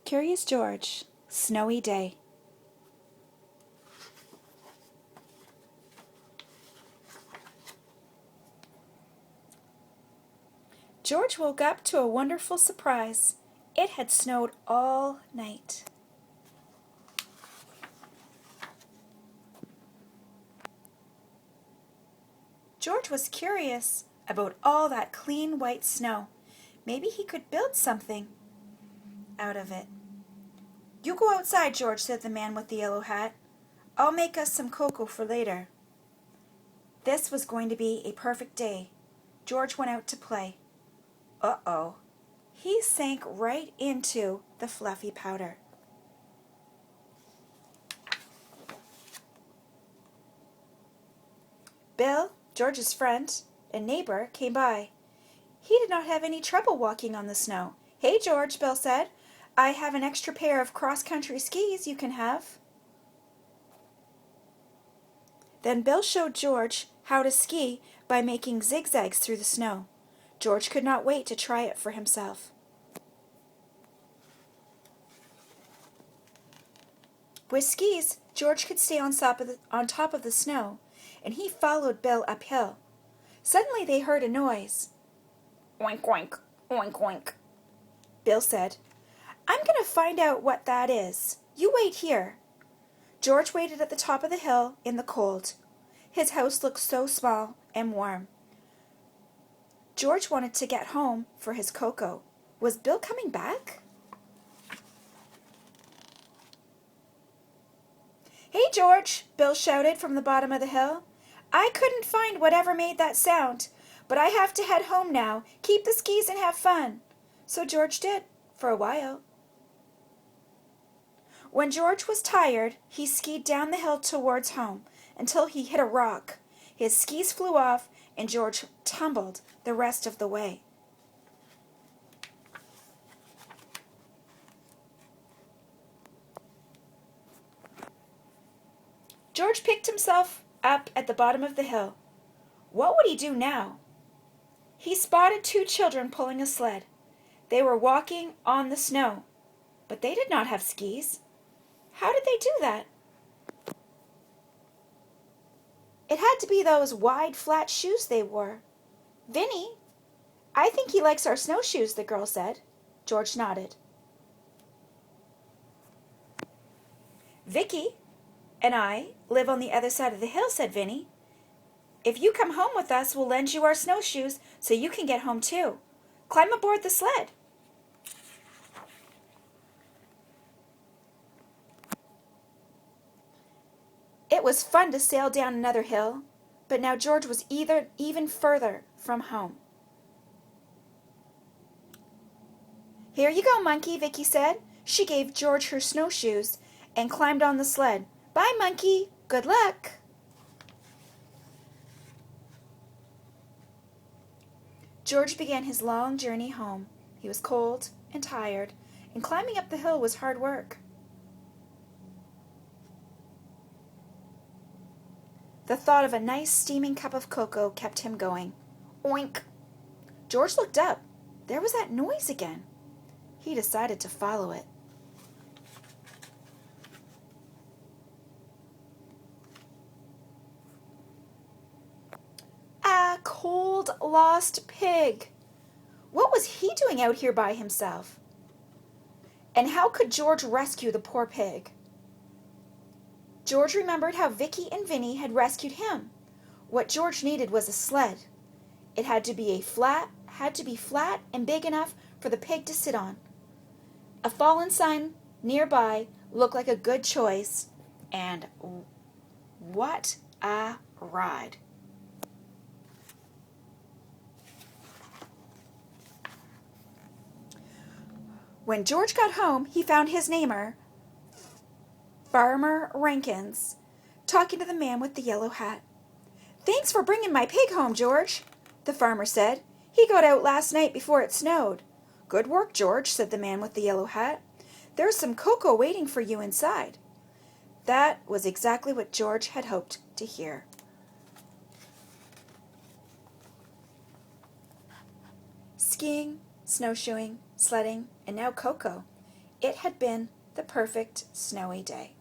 Curious George, Snowy Day. George woke up to a wonderful surprise. It had snowed all night. George was curious about all that clean white snow. Maybe he could build something out of it. "You go outside, George," said the man with the yellow hat. "I'll make us some cocoa for later." This was going to be a perfect day. George went out to play. Uh-oh. He sank right into the fluffy powder. Bill, George's friend and neighbor, came by. He did not have any trouble walking on the snow. "Hey, George," Bill said. "I have an extra pair of cross-country skis you can have." Then Bill showed George how to ski by making zigzags through the snow. George could not wait to try it for himself. With skis, George could stay on top of the snow, and he followed Bill uphill. Suddenly they heard a noise. "Oink, oink, oink, oink." Bill said, "I'm going to find out what that is. You wait here." George waited at the top of the hill in the cold. His house looked so small and warm. George wanted to get home for his cocoa. Was Bill coming back? "Hey, George," Bill shouted from the bottom of the hill. "I couldn't find whatever made that sound, but I have to head home now. Keep the skis and have fun." So George did, for a while. When George was tired, he skied down the hill towards home until he hit a rock. His skis flew off, and George tumbled the rest of the way. George picked himself up at the bottom of the hill. What would he do now? He spotted two children pulling a sled. They were walking on the snow, but they did not have skis. How did they do that? It had to be those wide, flat shoes they wore. "Vinny, I think he likes our snowshoes," the girl said. George nodded. "Vicky and I live on the other side of the hill," said Vinny. "If you come home with us, we'll lend you our snowshoes so you can get home too. Climb aboard the sled." It was fun to sail down another hill, but now George was even further from home. "Here you go, Monkey," Vicky said. She gave George her snowshoes and climbed on the sled. "Bye, Monkey. Good luck." George began his long journey home. He was cold and tired, and climbing up the hill was hard work. The thought of a nice steaming cup of cocoa kept him going. Oink! George looked up. There was that noise again. He decided to follow it. A cold, lost pig. What was he doing out here by himself? And how could George rescue the poor pig? George remembered how Vicky and Vinny had rescued him. What George needed was a sled. It had to be flat and big enough for the pig to sit on. A fallen sign nearby looked like a good choice, and what a ride! When George got home, he found his neighbor, Farmer Rankins, talking to the man with the yellow hat. "Thanks for bringing my pig home, George," the farmer said. "He got out last night before it snowed." "Good work, George," said the man with the yellow hat. "There's some cocoa waiting for you inside." That was exactly what George had hoped to hear. Skiing, snowshoeing, sledding, and now cocoa. It had been the perfect snowy day.